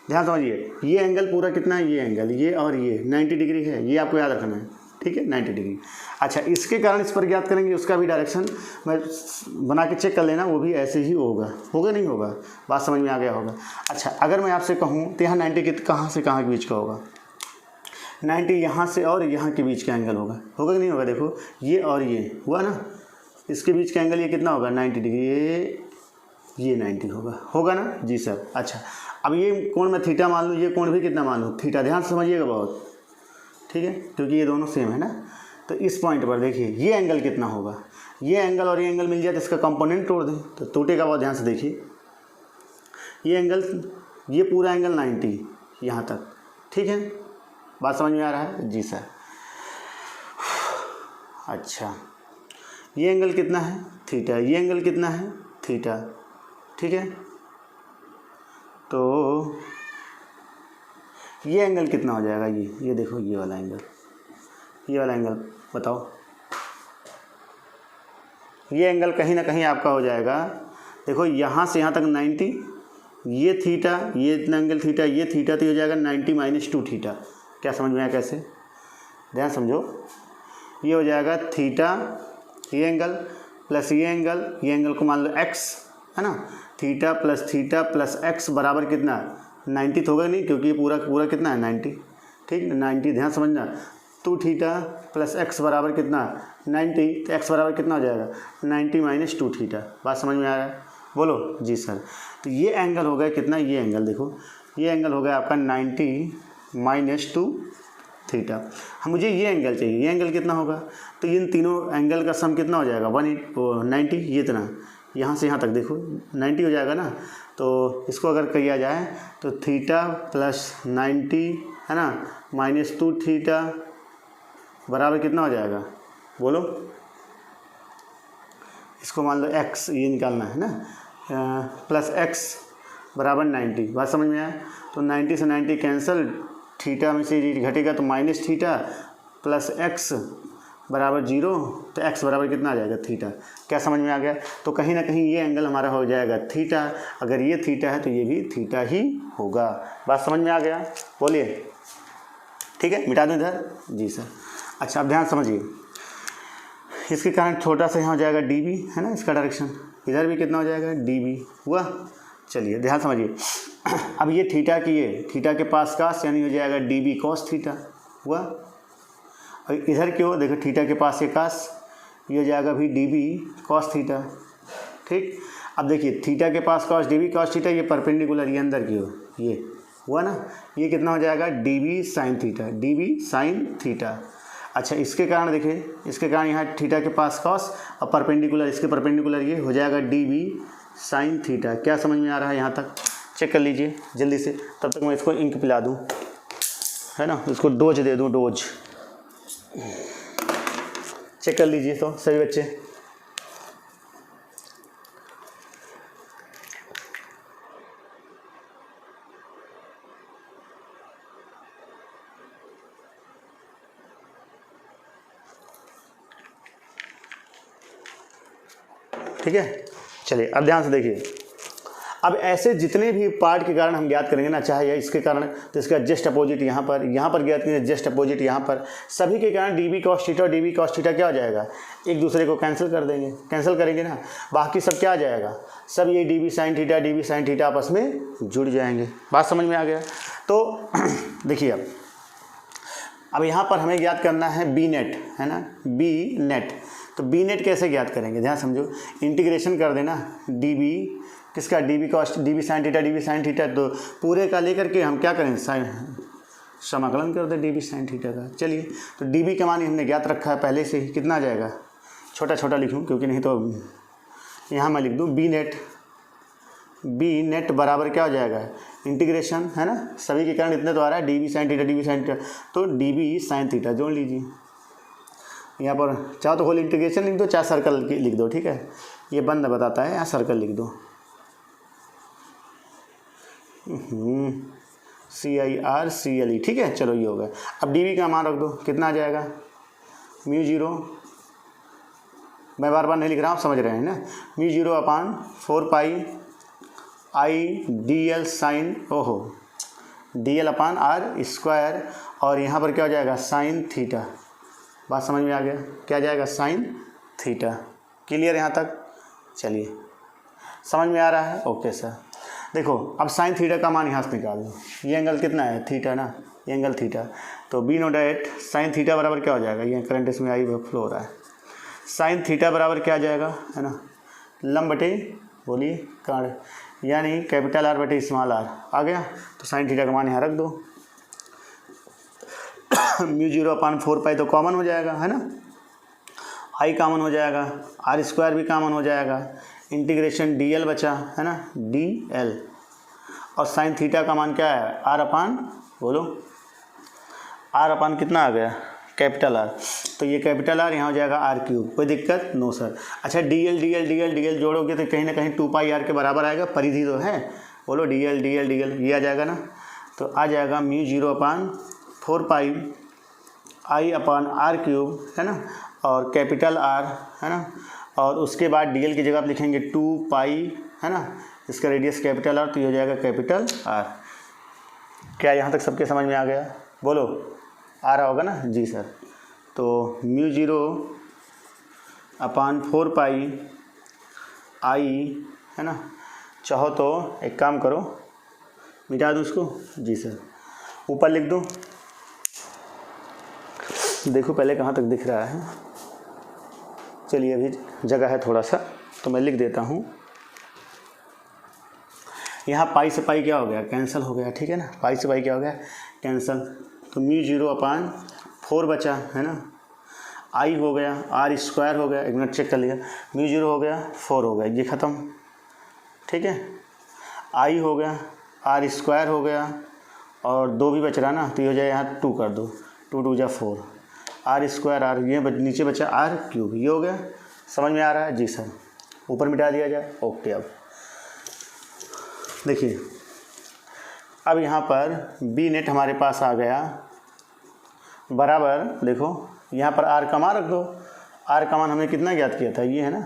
[SPEAKER 1] ध्यान समझिए। ये एंगल पूरा कितना है, ये एंगल, ये और ये 90 डिग्री है, ये आपको याद रखना है, ठीक है, 90 डिग्री। अच्छा इसके कारण इस पर ज्ञात करेंगे, उसका भी डायरेक्शन मैं बना के चेक कर लेना, वो भी ऐसे ही होगा, होगा नहीं होगा, बात समझ में आ गया होगा। अच्छा अगर मैं आपसे कहूँ तो यहाँ 90 कहाँ से कहाँ के बीच का होगा, 90 यहाँ से और यहाँ के बीच का एंगल होगा, होगा कि नहीं होगा? देखो ये और ये हुआ ना, इसके बीच का एंगल ये कितना होगा 90 डिग्री, ये 90 होगा, होगा ना जी सर। अच्छा अब ये कोण मैं थीटा मान लूँ, ये कोण भी कितना मान लूँ, थीटा। ध्यान समझिएगा बहुत, ठीक है, क्योंकि ये दोनों सेम है ना। तो इस पॉइंट पर देखिए ये एंगल कितना होगा, ये एंगल और ये एंगल मिल जाए तो इसका कंपोनेंट तोड़ दें तो टूटेगा बहुत। ध्यान से देखिए ये एंगल, ये पूरा एंगल 90 यहाँ तक, ठीक है, बात समझ में आ रहा है जी सर। अच्छा ये एंगल कितना है थीटा, ये एंगल कितना है थीटा, ठीक है। तो ये एंगल कितना हो जाएगा, ये देखो ये वाला एंगल, ये वाला एंगल बताओ। ये एंगल कहीं ना कहीं आपका हो जाएगा, देखो यहाँ से यहाँ तक 90, ये थीटा, ये इतना एंगल थीटा, ये थीटा, तो ये हो जाएगा 90 - 2 थीटा। क्या समझ में आया कैसे? ध्यान समझो, ये हो जाएगा थीटा, ये एंगल प्लस ये एंगल को मान लो x है ना, थीटा प्लस x बराबर कितना 90 तो होगा नहीं, क्योंकि ये पूरा पूरा कितना है 90, ठीक 90। ध्यान समझना, 2 थीटा प्लस x बराबर कितना 90, तो x बराबर कितना हो जाएगा 90 - 2 थीटा। बात समझ में आ रहा है? बोलो जी सर। तो ये एंगल हो गया कितना, ये एंगल देखो, ये एंगल हो गया आपका 90 - 2 थीटा। हम मुझे ये एंगल चाहिए, ये एंगल कितना होगा, तो इन तीनों एंगल का सम कितना हो जाएगा 90, ये इतना यहाँ से यहाँ तक देखो 90 हो जाएगा ना। तो इसको अगर किया जाए तो थीटा प्लस 90 है ना -2 थीटा बराबर कितना हो जाएगा, बोलो। इसको मान लो x, ये निकालना है ना, प्लस x बराबर 90। बात समझ में आया? तो 90 से 90 कैंसिल, थीटा में से घटेगा तो माइनस थीटा प्लस x बराबर 0, तो x बराबर कितना आ जाएगा थीटा। क्या समझ में आ गया? तो कहीं ना कहीं ये एंगल हमारा हो जाएगा थीटा, अगर ये थीटा है तो ये भी थीटा ही होगा। बात समझ में आ गया? बोलिए, ठीक है, मिटा दूँ इधर? जी सर। अच्छा अब ध्यान समझिए, इसके कारण छोटा सा यहाँ हो जाएगा db है ना, इसका डायरेक्शन इधर भी कितना हो जाएगा db हुआ। चलिए ध्यान समझिए, अब ये थीटा की ये थीटा के पास कास यानी हो जाएगा db cos थीटा हुआ। और इधर क्यों, देखो थीटा के पास ये कास, ये हो जाएगा भी db cos थीटा, ठीक। अब देखिए थीटा के पास cos db cos थीटा, ये परपेंडिकुलर, ये अंदर की हो, ये हुआ ना, ये कितना हो जाएगा db sin theta, db sin theta. अच्छा इसके कारण देखिए, इसके कारण यहाँ थीटा के पास कॉस और परपेंडिकुलर, इसके परपेंडिकुलर ये हो जाएगा db sin थीटा। क्या समझ में आ रहा है यहाँ तक? चेक कर लीजिए जल्दी से, तब तक मैं इसको इंक पिला दूँ है ना, इसको डोज दे दूँ, डोज। चेक कर लीजिए तो सभी बच्चे। ठीक है, चलिए अब ध्यान से देखिए। अब ऐसे जितने भी पार्ट के कारण हम ज्ञात करेंगे ना, चाहे इसके कारण तो इसका जस्ट अपोजिट यहाँ पर ज्ञात करेंगे, जस्ट अपोजिट यहाँ पर, सभी के कारण db cos थीटा और db cos थीटा क्या हो जाएगा, एक दूसरे को कैंसिल कर देंगे, कैंसिल करेंगे ना, बाकी सब क्या आ जाएगा, सब ये db sin थीटा आपस में जुड़ जाएंगे। बात समझ में आ गया? तो देखिए अब यहाँ पर हमें ज्ञात करना है बी नेट है ना, बी नेट। तो बी नेट कैसे ज्ञात करेंगे, ध्यान समझो, इंटीग्रेशन कर देना db किसका, db sin थीटा, तो पूरे का लेकर के हम क्या करें, समाकलन कर दें db sin थीटा का। चलिए तो db का मान हमने ज्ञात रखा है पहले से ही, कितना आ जाएगा, छोटा छोटा लिखूँ क्योंकि नहीं तो यहाँ मैं लिख दूँ बी नेट बराबर क्या हो जाएगा, इंटीग्रेशन है ना, सभी के कारण इतने तो आ रहा है db sin थीटा, तो db sin थीटा जोड़ लीजिए। यहाँ पर चाहो तो होल इंटीग्रेशन लिख दो, चाहे सर्कल लिख दो, ठीक है, ये बंद बताता है, यहाँ सर्कल लिख दो, CIRCLE, ठीक है। चलो ये हो गया। अब dv का मान रख दो, कितना आ जाएगा, μ0, मैं बार बार नहीं लिख रहा हूँ, आप समझ रहे हैं ना, μ0/4 पाई I dl साइन dl/r², और यहाँ पर क्या हो जाएगा साइन थीटा। बात समझ में आ गया, क्या जाएगा साइन थीटा। क्लियर यहाँ तक? चलिए समझ में आ रहा है? Okay sir. देखो अब साइन थीटा का मान यहाँ से निकाल लो, ये एंगल कितना है थीटा ना, ये एंगल थीटा, तो B net at sine theta बराबर क्या हो जाएगा, ये करंट इसमें आई फ्लो हो रहा है, साइन थीटा बराबर क्या आ जाएगा है ना, लंब बटे बोलिए काड़, यानी कैपिटल R बटे स्मॉल r आ गया। तो साइन थीटा का मान यहाँ रख दो, μ0/4 पाई तो कॉमन हो जाएगा है ना, I कॉमन हो जाएगा, r² भी कॉमन हो जाएगा, इंटीग्रेशन dl बचा है ना, dl, और साइन थीटा का मान क्या है r/, बोलो r/ कितना आ गया कैपिटल R, तो ये कैपिटल R यहाँ हो जाएगा r³, कोई दिक्कत? No sir. अच्छा dl जोड़ोगे तो कहीं ना कहीं 2 पाई r के बराबर आएगा, परिधि तो है, बोलो dl ये आ जाएगा ना, तो आ जाएगा mu 0/4 I upon R cube, है ना, और कैपिटल आर, है ना, और उसके बाद डीएल की जगह आप लिखेंगे 2 पाई, है ना, इसका रेडियस कैपिटल आर, तो ये हो जाएगा कैपिटल आर। क्या यहाँ तक सबके समझ में आ गया? बोलो, आ रहा होगा ना? जी सर। तो म्यू 0/4 पाई आई, है ना, चाहो तो एक काम करो, मिटा दूँ उसको? जी सर। ऊपर लिख दूँ? देखो पहले कहाँ तक दिख रहा है। चलिए अभी जगह है थोड़ा सा, तो मैं लिख देता हूँ। यहाँ पाई से पाई क्या हो गया? कैंसिल हो गया, ठीक है ना। पाई से पाई क्या हो गया? कैंसिल। तो म्यू 0/4 बचा, है ना, आई हो गया, आर स्क्वायर हो गया, एक मिनट चेक कर लिया, म्यू 0 हो गया, 4 हो गया, ये ख़त्म, ठीक है। आई हो गया, आर स्क्वायर हो गया, और 2 भी बच रहा ना, तो ये हो जाए यहाँ 2 कर दो, 2 2 जा 4, आर स्क्वायर आर, ये नीचे बचा आर क्यूब, ये हो गया। समझ में आ रहा है? जी सर। ऊपर मिटा दिया जाए, ओके। अब देखिए, अब यहाँ पर बी नेट हमारे पास आ गया बराबर, देखो यहाँ पर आर का मान रख दो। आर का मान हमने कितना ज्ञात किया था? ये है ना।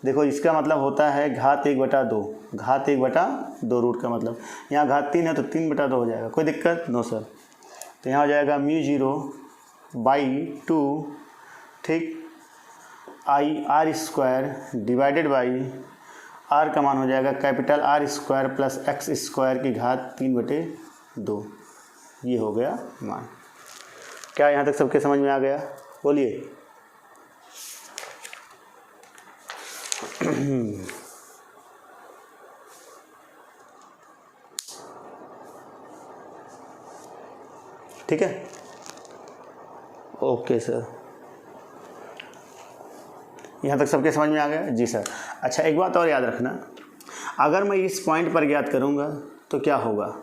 [SPEAKER 1] देखो इसका मतलब होता है घात 1/2, घात 1/2 रूट का मतलब, यहाँ घात 3 है तो 3/2 हो जाएगा। कोई दिक्कत? No sir. तो यहाँ हो जाएगा म्यू 0/2, ठीक, I R square divided by R का मान हो जाएगा capital R square plus X square की घात 3/2। ये हो गया मान। क्या यहाँ तक सबके समझ में आ गया? बोलिए। ठीक है, ओके सर। यहाँ तक सबके समझ में आ गया? जी सर। अच्छा, एक बात और याद रखना, अगर मैं इस पॉइंट पर ज्ञात करूँगा तो क्या होगा?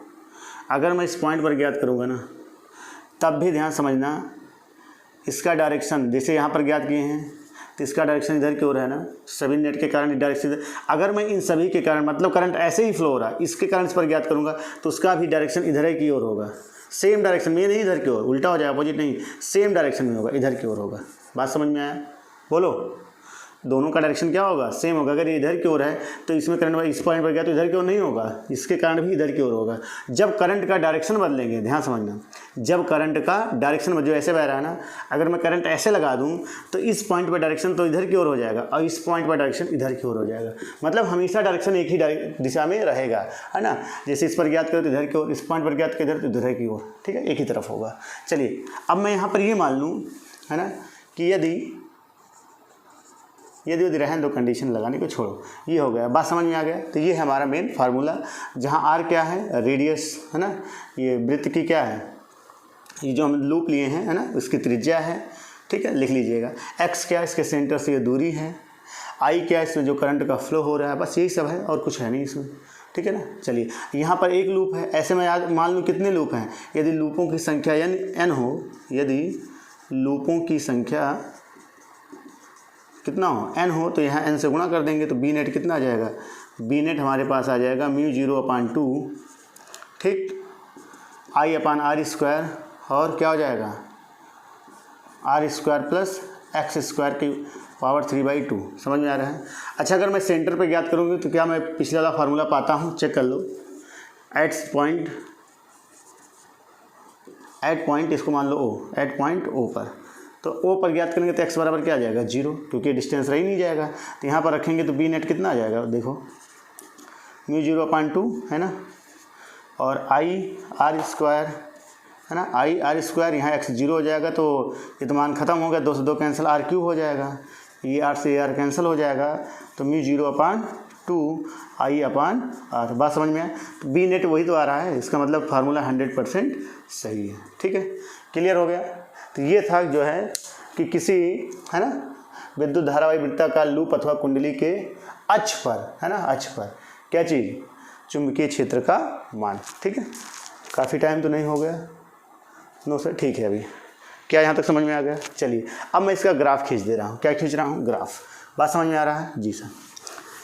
[SPEAKER 1] अगर मैं इस पॉइंट पर ज्ञात करूँगा ना, तब भी ध्यान समझना, इसका डायरेक्शन जैसे यहाँ पर ज्ञात किए हैं, तो इसका डायरेक्शन इधर की ओर है ना, सभी नेट के कारण डायरेक्शन। अगर मैं इन सभी के कारण, मतलब करंट ऐसे ही फ्लो हो रहा है, इसके कारण इस पर ज्ञात करूँगा तो उसका भी डायरेक्शन इधर की ओर होगा, सेम डायरेक्शन में, नहीं इधर की ओर, उल्टा हो जाएगा, अपोजिट नहीं, सेम डायरेक्शन में होगा, इधर की ओर होगा। बात समझ में आया? बोलो। दोनों का डायरेक्शन क्या होगा? सेम होगा। अगर ये इधर की ओर है तो इसमें करंट इस पॉइंट पर गया तो इधर की ओर नहीं होगा, इसके कारण भी इधर की ओर होगा। जब करंट का डायरेक्शन बदलेंगे, ध्यान समझना, जब करंट का डायरेक्शन जो ऐसे बह रहा है ना, अगर मैं करंट ऐसे लगा दूं तो इस पॉइंट पर डायरेक्शन तो इधर की ओर हो जाएगा और इस पॉइंट पर डायरेक्शन इधर की ओर हो जाएगा। मतलब हमेशा डायरेक्शन एक ही दिशा में रहेगा, है ना। जैसे इस पर ज्ञात करो तो इधर की ओर, इस पॉइंट पर ज्ञात करो तो इधर की ओर, ठीक है, एक ही तरफ होगा। चलिए, अब मैं यहाँ पर ये मान लूँ, है ना, कि यदि रहने दो, कंडीशन लगाने को छोड़ो, ये हो गया। बात समझ में आ गया? तो ये है हमारा मेन फार्मूला, जहाँ आर क्या है? रेडियस, है ना, ये वृत्त की क्या है? ये जो हम लूप लिए हैं, है ना, उसकी त्रिज्या है, ठीक है, लिख लीजिएगा। एक्स क्या है? इसके सेंटर से ये दूरी है। आई क्या है? इसमें जो करंट का फ्लो हो रहा है, बस यही सब है और कुछ है नहीं इसमें, ठीक है ना। चलिए, यहाँ पर एक लूप है, ऐसे में याद मान लूँ कितने लूप हैं? यदि लूपों की संख्या n हो, यदि लूपों की संख्या कितना हो? n हो, तो यहाँ n से गुणा कर देंगे तो बी नेट कितना आ जाएगा? बी नेट हमारे पास आ जाएगा म्यू 0/2, ठीक, आई अपान आर स्क्वायर, और क्या हो जाएगा? R square plus X square की पावर 3/2। समझ में आ रहा है? अच्छा, अगर मैं सेंटर पे ज्ञात करूँगी तो क्या मैं पिछले वाला फार्मूला पाता हूँ? चेक कर लो। एट पॉइंट इसको मान लो ओ, एट पॉइंट ओ पर, तो ओ पर ज्ञात करेंगे तो एक्स बराबर क्या आ जाएगा? 0, क्योंकि डिस्टेंस रह ही नहीं जाएगा। तो यहाँ पर रखेंगे तो बी नेट कितना आ जाएगा? देखो, म्यू 0/2, है ना, और आई आर स्क्वायर, है ना, आई आर स्क्वायर, यहाँ एक्स 0 हो जाएगा तो ये तो मान खत्म हो गया, 2 से 2 कैंसिल, आर क्यूब हो जाएगा, ये आर से आर कैंसिल हो जाएगा, तो म्यू 0/2 आई अपान आर। बात समझ में आया? तो बी नेट वही तो आ रहा है, इसका मतलब फार्मूला 100% सही है, ठीक है, क्लियर हो गया। तो ये था जो है कि किसी, है ना, विद्युत धारावाही वृत्ताकार लूप अथवा कुंडली के अक्ष पर, है ना, अक्ष पर क्या चीज़? चुंबकीय क्षेत्र का मान, ठीक है। काफ़ी टाइम तो नहीं हो गया? नो सर, ठीक है। अभी क्या यहाँ तक समझ में आ गया? चलिए, अब मैं इसका ग्राफ खींच दे रहा हूँ। क्या खींच रहा हूँ? ग्राफ। बात समझ में आ रहा है? जी सर।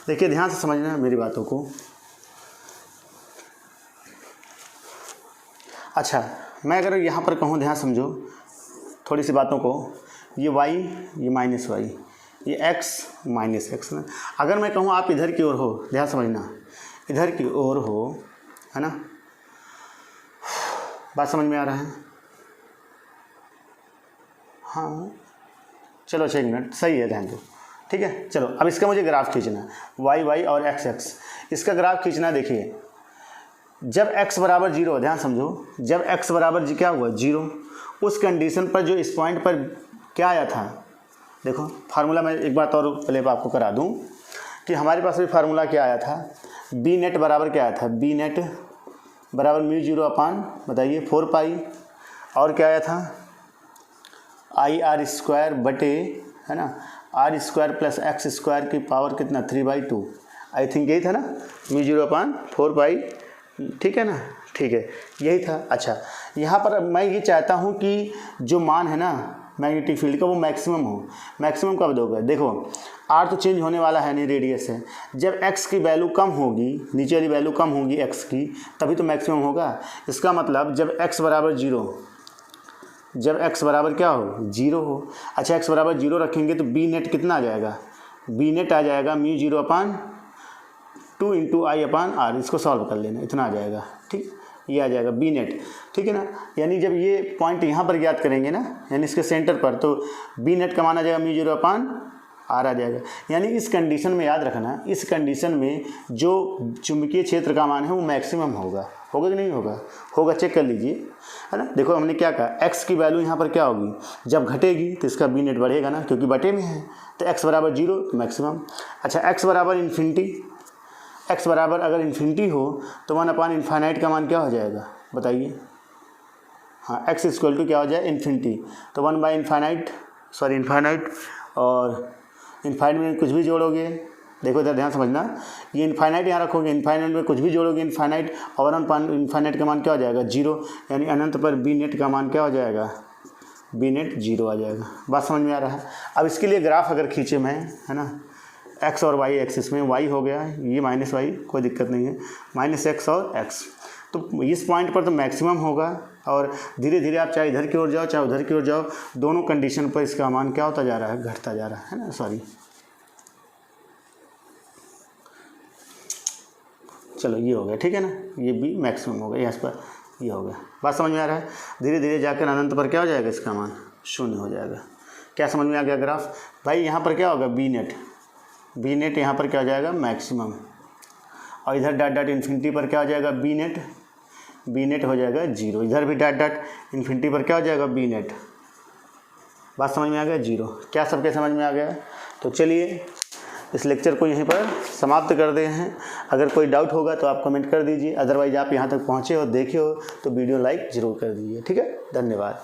[SPEAKER 1] देखिए, ध्यान से समझना मेरी बातों को। अच्छा, मैं अगर यहाँ पर कहूँ, ध्यान समझो थोड़ी सी बातों को, ये y, ये माइनस वाई, ये x माइनस एक्स ना। अगर मैं कहूँ आप इधर की ओर हो, ध्यान समझना, इधर की ओर हो, है ना, बात समझ में आ रहा है? हाँ चलो 6 मिनट, सही है, ध्यान दो, ठीक है। चलो अब इसका मुझे ग्राफ खींचना है, वाई वाई और एक्स एक्स, इसका ग्राफ खींचना। देखिए जब x बराबर 0, ध्यान समझो, जब x बराबर क्या हुआ 0, उस कंडीशन पर जो इस पॉइंट पर क्या आया था, देखो फार्मूला मैं एक बात और पहले आपको करा दूं कि हमारे पास भी फार्मूला क्या आया था, बी नेट बराबर क्या आया था, बी नेट बराबर म्यू 0 अपान, बताइए 4 पाई, और क्या आया था, आई आर स्क्वायर बटे, है ना, R square plus X square की पावर कितना 3/2, आई थिंक यही था ना, म्यू 0 अपान 4 पाई, ठीक है ना, ठीक है यही था। अच्छा, यहाँ पर मैं ये चाहता हूँ कि जो मान है ना मैग्नेटिक फील्ड का वो मैक्सिमम हो। मैक्सिमम कब दोगे, देखो आर तो चेंज होने वाला है नहीं, रेडियस है, जब एक्स की वैल्यू कम होगी, नीचे वाली वैल्यू कम होगी एक्स की, तभी तो मैक्सिमम होगा। इसका मतलब जब एक्स बराबर 0, जब x बराबर क्या हो 0 हो। अच्छा x बराबर 0 रखेंगे तो बी नेट कितना आ जाएगा, बी नेट आ जाएगा mu 0 upon 2 into I upon R, इसको सॉल्व कर लेना, इतना आ जाएगा, ठीक, ये आ जाएगा बी नेट, ठीक है ना। यानी जब ये पॉइंट यहाँ पर ज्ञात करेंगे ना, यानी इसके सेंटर पर, तो बी नेट का मान आ जाएगा म्यू 0 अपान आर आ जाएगा। यानी इस कंडीशन में याद रखना, इस कंडीशन में जो चुंबकीय क्षेत्र का मान है वो मैक्सिमम होगा, होगा कि नहीं होगा, होगा, चेक कर लीजिए, है ना। देखो हमने क्या कहा, x की वैल्यू यहाँ पर क्या होगी, जब घटेगी तो इसका बी नेट बढ़ेगा ना, क्योंकि बटे में है, तो x बराबर 0 तो मैक्सिमम। अच्छा x बराबर इन्फिनिटी, x बराबर अगर इन्फिनिटी हो तो 1 अपान इन्फाइनाइट का मान क्या हो जाएगा, बताइए, हाँ x इक्वल टू क्या हो जाए इन्फिनिटी, तो 1 बाई इन्फाइनाइट, सॉरी इन्फाइनाइट, और इन्फाइनाइट में कुछ भी जोड़ोगे, देखो इधर ध्यान समझना, ये इन्फाइनाइट यहाँ रखोगे, इन्फाइनाइट में कुछ भी जोड़ोगे इन्फाइनाइट, और इन्फाइनाइट का मान क्या हो जाएगा 0, यानी अनंत पर बी नेट का मान क्या हो जाएगा, बी नेट 0 आ जाएगा। बात समझ में आ रहा है? अब इसके लिए ग्राफ अगर खींचे मैं, है ना, एक्स और वाई एक्सिस में, वाई हो गया ये माइनस वाई, कोई दिक्कत नहीं है, माइनस एक्स और एक्स, तो इस पॉइंट पर तो मैक्सिमम होगा, और धीरे धीरे आप चाहे इधर की ओर जाओ चाहे उधर की ओर जाओ, दोनों कंडीशन पर इसका मान क्या होता जा रहा है, घटता जा रहा है ना, सॉरी, चलो ये हो गया, ठीक है ना, ये भी मैक्सिमम हो गया, यहाँ पर ये हो गया। बात समझ में आ रहा है? धीरे धीरे जाकर अनंत पर क्या हो जाएगा, इसका मान 0 हो जाएगा। क्या समझ में आ गया ग्राफ भाई? यहाँ पर क्या होगा, बी नेट, बी नेट यहाँ पर क्या हो जाएगा मैक्सिमम, और इधर डॉट डॉट इन्फिनिटी पर क्या हो जाएगा बी नेट, बी नेट हो जाएगा 0, इधर भी डॉट डॉट इन्फिनिटी पर क्या हो जाएगा बी नेट। बात समझ में आ गया, 0। क्या सबके समझ में आ गया? तो चलिए इस लेक्चर को यहीं पर समाप्त कर दे हैं। अगर कोई डाउट होगा तो आप कमेंट कर दीजिए, अदरवाइज आप यहाँ तक पहुँचे हो, देखे हो तो वीडियो लाइक ज़रूर कर दीजिए, ठीक है। धन्यवाद।